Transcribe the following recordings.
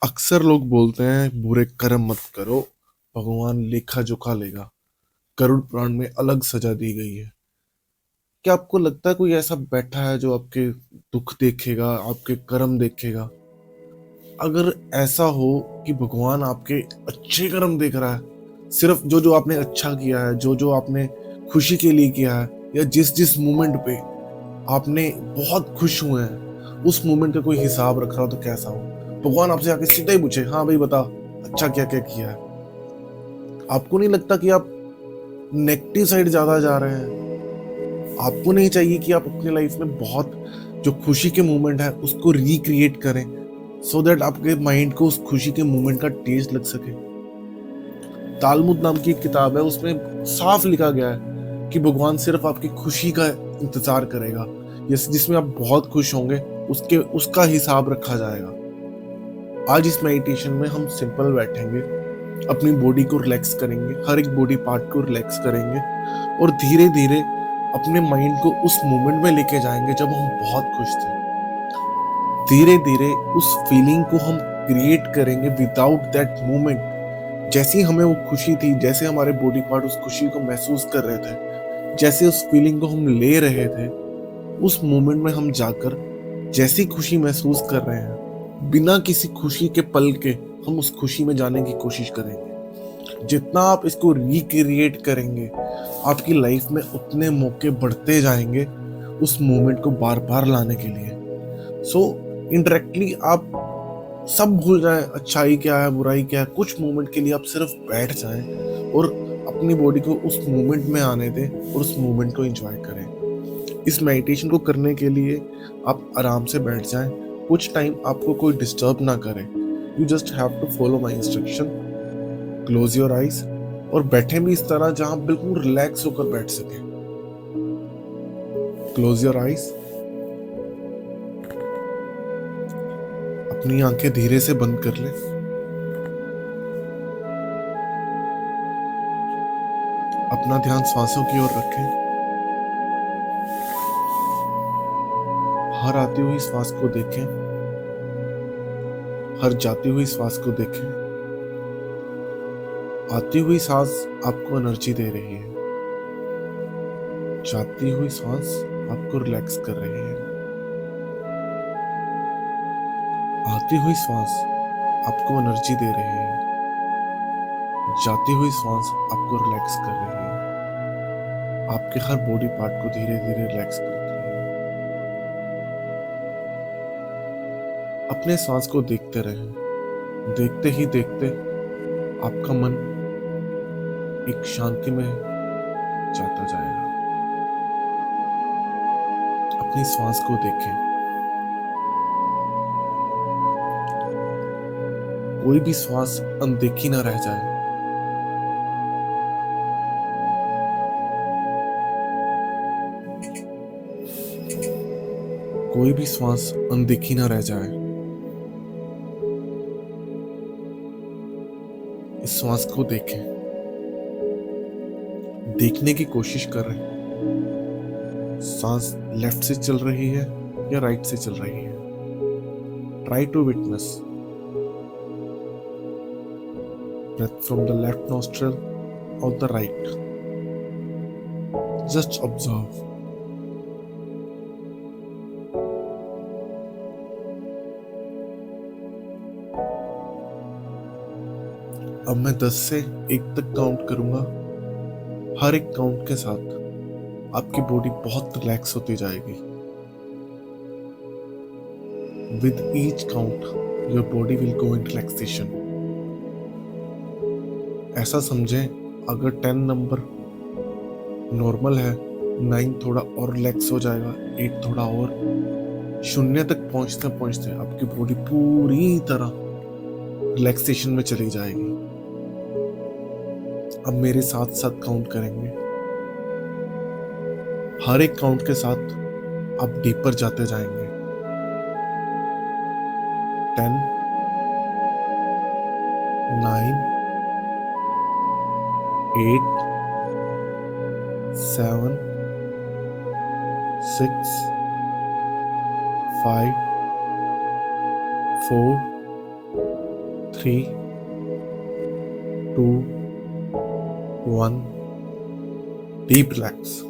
अक्सर लोग बोलते हैं बुरे कर्म मत करो, भगवान लेखा जोखा लेगा। गरुड़ पुराण में अलग सजा दी गई है। क्या आपको लगता है कोई ऐसा बैठा है जो आपके दुख देखेगा, आपके कर्म देखेगा? अगर ऐसा हो कि भगवान आपके अच्छे कर्म देख रहा है, सिर्फ जो जो आपने अच्छा किया है, जो जो आपने खुशी के लिए किया है, या जिस जिस मोमेंट पे आपने बहुत खुश हुए हैं, उस मोमेंट का कोई हिसाब रख रहा हो तो कैसा हो? भगवान आपसे आके सीधा ही पूछे, हाँ भाई बता, अच्छा क्या क्या किया है। आपको नहीं लगता कि आप नेगेटिव साइड ज्यादा जा रहे हैं? आपको नहीं चाहिए कि आप अपनी लाइफ में बहुत जो खुशी के मोमेंट है उसको रिक्रिएट करें, सो दैट आपके माइंड को उस खुशी के मोमेंट का टेस्ट लग सके? तालमुद नाम की एक किताब है, उसमें साफ लिखा गया है कि भगवान सिर्फ आपकी खुशी का इंतजार करेगा, जिसमें आप बहुत खुश होंगे, उसके उसका हिसाब रखा जाएगा। आज इस मेडिटेशन में हम सिंपल बैठेंगे, अपनी बॉडी को रिलैक्स करेंगे, हर एक बॉडी पार्ट को रिलैक्स करेंगे, और धीरे धीरे अपने माइंड को उस मोमेंट में लेके जाएंगे जब हम बहुत खुश थे। धीरे धीरे उस फीलिंग को हम क्रिएट करेंगे विदाउट दैट मोमेंट। जैसी हमें वो खुशी थी, जैसे हमारे बॉडी पार्ट उस खुशी को महसूस कर रहे थे, जैसे उस फीलिंग को हम ले रहे थे, उस मोमेंट में हम जाकर जैसी खुशी महसूस कर रहे हैं, बिना किसी खुशी के पल के हम उस खुशी में जाने की कोशिश करेंगे। जितना आप इसको रिक्रिएट करेंगे, आपकी लाइफ में उतने मौके बढ़ते जाएंगे उस मोमेंट को बार बार लाने के लिए। सो इनडायरेक्टली आप सब भूल जाएं, अच्छाई क्या है बुराई क्या है, कुछ मोमेंट के लिए आप सिर्फ बैठ जाएं और अपनी बॉडी को उस मोमेंट में आने दें और उस मोमेंट को एंजॉय करें। इस मेडिटेशन को करने के लिए आप आराम से बैठ जाएं, कुछ टाइम आपको कोई डिस्टर्ब ना करे। You just have to follow my instruction, close your eyes, और बैठे भी इस तरह जहां बिल्कुल रिलैक्स होकर बैठ सके। क्लोज योर आइज, अपनी आंखें धीरे से बंद कर ले, अपना ध्यान सांसों की ओर रखें। हर आती हुई श्वास को देखें, हर जाती हुई श्वास को देखें। आती हुई सांस आपको एनर्जी दे रही है, जाती हुई सांस आपको रिलैक्स कर रही है। आती हुई सांस आपको एनर्जी दे रही है, जाती हुई सांस आपको रिलैक्स कर रही है। आपके हर बॉडी पार्ट को धीरे धीरे रिलैक्स करती है। अपने सांस को देखते रहें, देखते ही देखते आपका मन एक शांति में जाता जाएगा। अपनी सांस को देखें, कोई भी श्वास अनदेखी ना रह जाए। कोई भी श्वास अनदेखी ना रह जाए। इस श्वास को देखें, देखने की कोशिश कर रहे हैं, सांस लेफ्ट से चल रही है या राइट से चल रही है। Try to witness breath from the left nostril or the right. Just observe. अब मैं 10 से 1 तक काउंट करूंगा। हर एक काउंट के साथ आपकी बॉडी बहुत रिलैक्स होती जाएगी। With each count, your body will go in relaxation. ऐसा समझें, अगर 10 नंबर नॉर्मल है, 9 थोड़ा और रिलैक्स हो जाएगा, 8 थोड़ा और, 0 तक पहुंचते पहुंचते आपकी बॉडी पूरी तरह रिलैक्सेशन में चली जाएगी। अब मेरे साथ साथ काउंट करेंगे। हर एक काउंट के साथ आप डीपर जाते जाएंगे। 10, 9, 8, 7, 6, 5, 4, three, two, one, deep relax.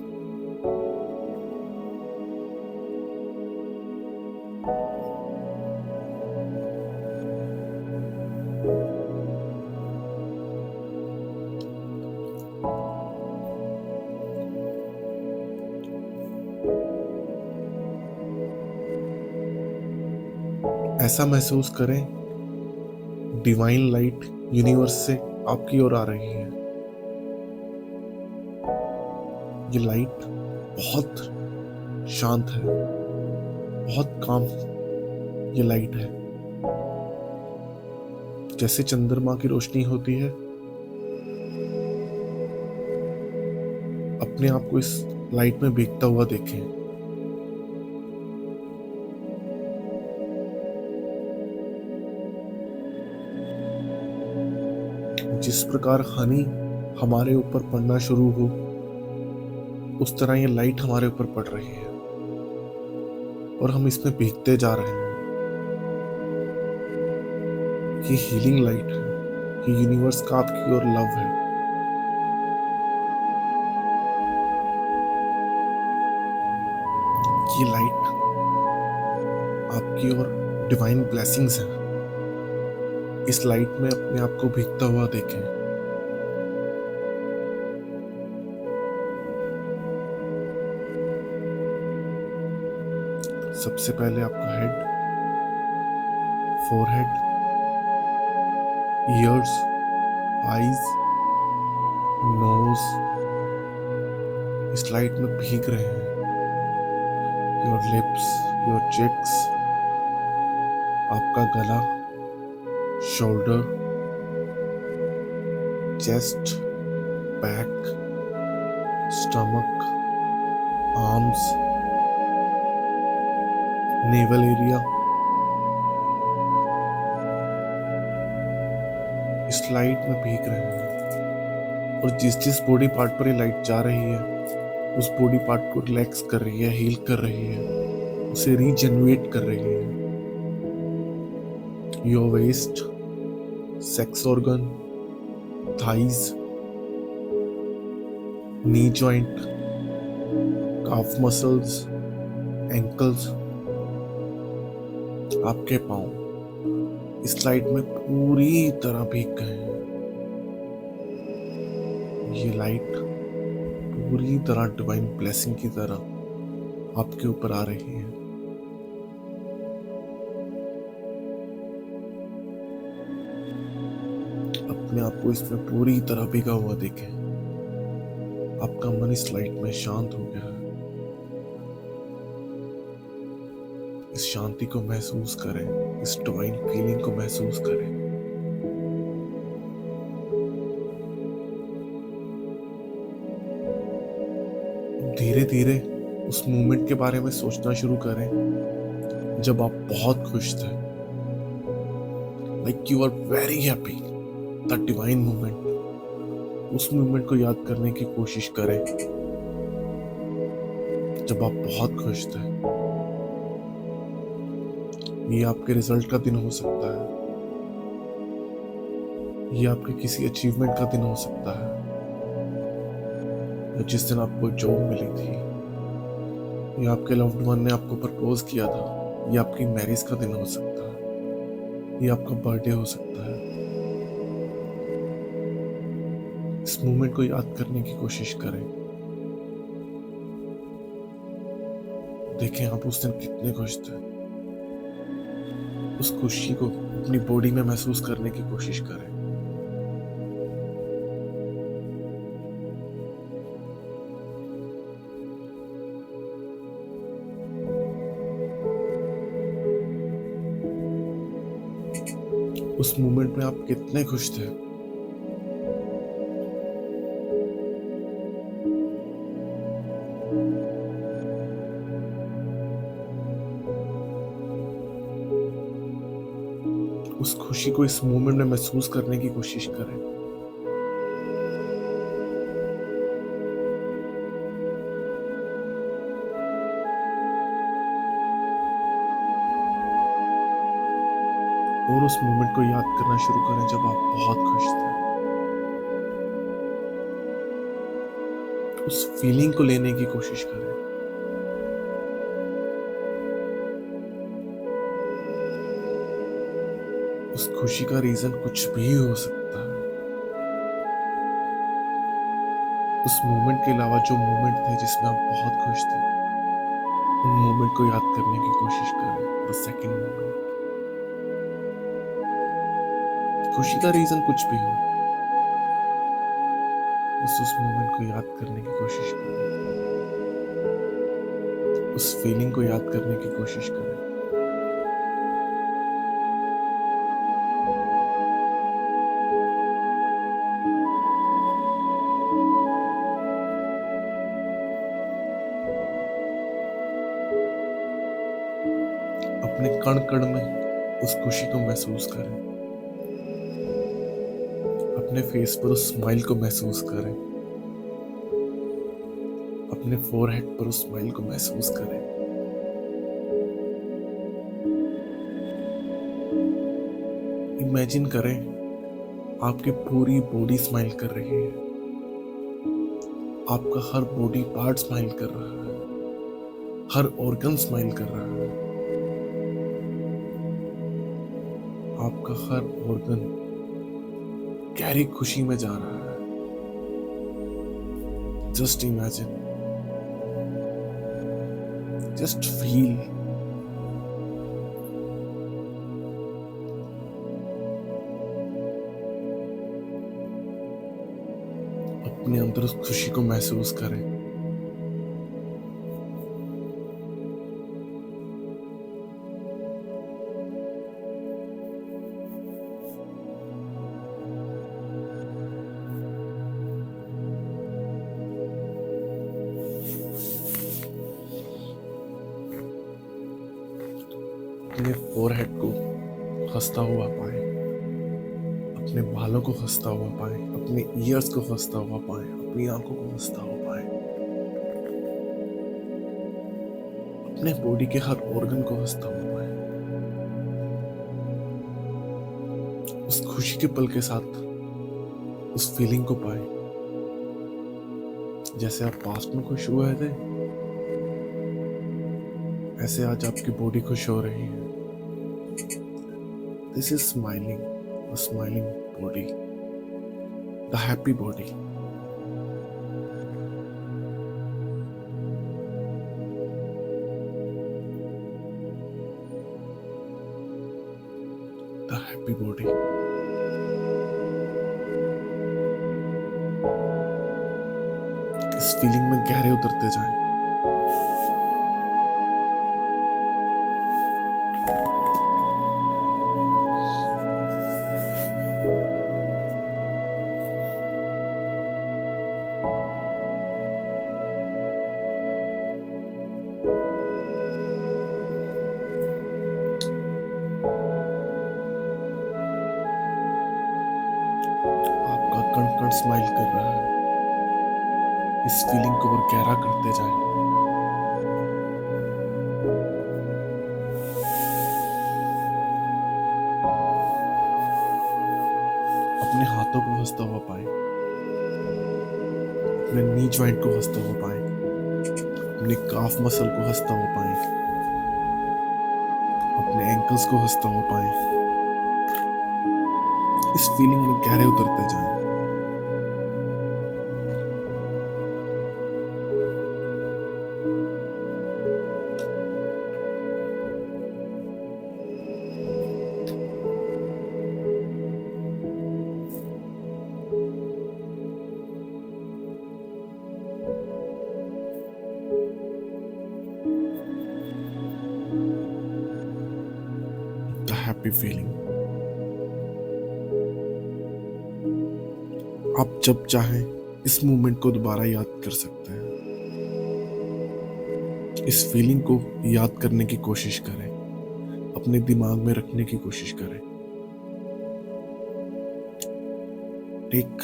ऐसा महसूस करें डिवाइन लाइट यूनिवर्स से आपकी ओर आ रही है। ये लाइट बहुत शांत है, बहुत काम ये लाइट है। जैसे चंद्रमा की रोशनी होती है, अपने आप को इस लाइट में भीगता हुआ देखें। जिस प्रकार हनी हमारे ऊपर पड़ना शुरू हो, उस तरह ये लाइट हमारे ऊपर पड़ रही है और हम इसमें भीगते जा रहे हैं। ये हीलिंग लाइट है, ये यूनिवर्स का आपकी ओर लव है। ये लाइट आपकी ओर डिवाइन ब्लेसिंग्स है। इस लाइट में अपने आप को भीगता हुआ देखें। सबसे पहले आपका head, forehead, ears, eyes, nose इस लाइट में भीग रहे हैं। योर लिप्स, योर चिक्स, आपका गला, shoulder, chest, back, stomach, arms, naval area इस लाइट में भीग रहे हैं। और जिस जिस बॉडी पार्ट पर ये लाइट जा रही है, उस बॉडी पार्ट को रिलैक्स कर रही है, हील कर रही है, उसे रीजनरेट कर रही है। Your waist, sex organ, thighs, knee joint, calf muscles, ankles, आपके पांव इस लाइट में पूरी तरह भीग गए हैं। ये लाइट पूरी तरह डिवाइन ब्लेसिंग की तरह आपके ऊपर आ रही है। अपने आप को इसमें पूरी तरह भीगा हुआ देखें। आपका मन इस लाइट में शांत हो गया है। इस शांति को महसूस करें, इस डिवाइन फीलिंग को महसूस करें। धीरे धीरे उस मोमेंट के बारे में सोचना शुरू करें जब आप बहुत खुश थे, like you are very happy, the divine moment. उस मोमेंट को याद करने की कोशिश करें जब आप बहुत खुश थे। ये आपके रिजल्ट का दिन हो सकता है, ये आपके किसी अचीवमेंट का दिन हो सकता है, या जिस दिन आपको जॉब मिली थी, या आपके लव्ड वन ने आपको प्रपोज किया था, ये आपकी मैरिज का दिन हो सकता है, ये आपका बर्थडे हो सकता है। इस मोमेंट को याद करने की कोशिश करें। देखें आप उस दिन कितने खुश थे। उस खुशी को अपनी बॉडी में महसूस करने की कोशिश करें। उस मोमेंट में आप कितने खुश थे। उस खुशी को इस मोमेंट में महसूस करने की कोशिश करें। और उस मोमेंट को याद करना शुरू करें जब आप बहुत खुश थे। उस फीलिंग को लेने की कोशिश करें। उस खुशी का रीजन कुछ भी हो सकता है। उस मोमेंट के अलावा जो मोमेंट थे जिसमें आप बहुत खुश थे, उन मोमेंट को याद करने की कोशिश करें। द सेकंड मोमेंट, खुशी का रीजन कुछ भी हो, बस उस मोमेंट को याद करने की कोशिश करें। उस फीलिंग को याद करने की कोशिश करें। अपने कण कण में उस खुशी को महसूस करें। अपने फेस पर उस स्माइल को महसूस करें। अपने फोरहेड पर उस स्माइल को महसूस करें। इमेजिन करें आपकी पूरी बॉडी स्माइल कर रही है। आपका हर बॉडी पार्ट स्माइल कर रहा है। हर ऑर्गन स्माइल कर रहा है। आपका हर ऑर्गन गहरी खुशी में जा रहा है। Just imagine, just feel. अपने अंदर उस खुशी को महसूस करें। अपने फोरहेड को हंसता हुआ पाए। अपने बालों को हंसता हुआ पाए। अपने ईयर्स को हंसता हुआ पाए। अपनी आंखों को हंसता हुआ पाए। अपने बॉडी के हर ऑर्गन को हंसता हुआ पाए। उस खुशी के पल के साथ उस फीलिंग को पाए जैसे आप पास्ट में खुश हुए थे, ऐसे आज आपकी बॉडी खुश हो रही है। This is smiling, the smiling body, the happy body. The happy body. इस फीलिंग में गहरे उतरते जाएं। आपका कण कण स्माइल कर रहा है। इस फीलिंग को और गहरा करते जाएं। अपने हाथों को हंसता हुआ पाए। अपने नी जॉइंट को हंसता हुआ पाए। अपने काफ मसल को हंसता हुआ पाए। अपने एंकल्स को हंसता हुआ पाए। इस फीलिंग में गहरे उतरते जाएं। The happy feeling. आप जब चाहें इस मोमेंट को दोबारा याद कर सकते हैं। इस फीलिंग को याद करने की कोशिश करें। अपने दिमाग में रखने की कोशिश करें। Take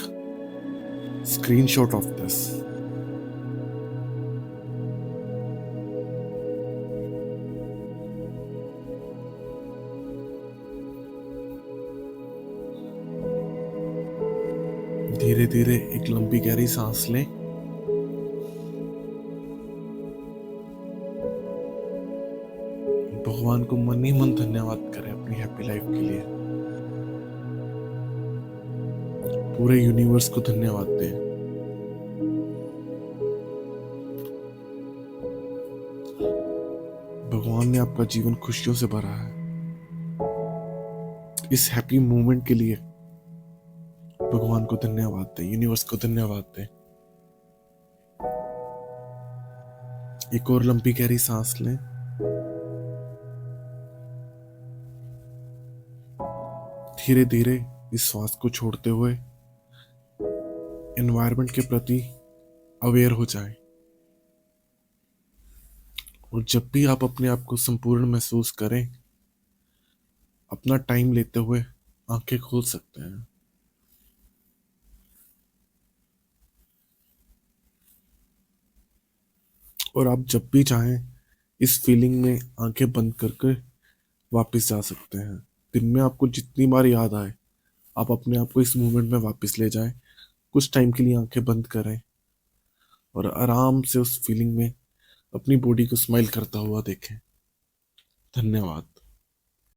screenshot of this. धीरे धीरे एक लंबी गहरी सांस लें। भगवान को मन ही मन धन्यवाद करें अपनी हैप्पी लाइफ के लिए। पूरे यूनिवर्स को धन्यवाद दें। भगवान ने आपका जीवन खुशियों से भरा है। इस हैप्पी मोमेंट के लिए भगवान को धन्यवाद दें, यूनिवर्स को धन्यवाद दें। एक और लंबी गहरी सांस लें। धीरे धीरे इस श्वास को छोड़ते हुए एनवायरनमेंट के प्रति अवेयर हो जाएं। और जब भी आप अपने आप को संपूर्ण महसूस करें, अपना टाइम लेते हुए आंखें खोल सकते हैं। और आप जब भी चाहें इस फीलिंग में आंखें बंद करके वापस जा सकते हैं। दिन में आपको जितनी बार याद आए, आप अपने आप को इस मोमेंट में वापस ले जाएं। कुछ टाइम के लिए आंखें बंद करें और आराम से उस फीलिंग में अपनी बॉडी को स्माइल करता हुआ देखें। धन्यवाद।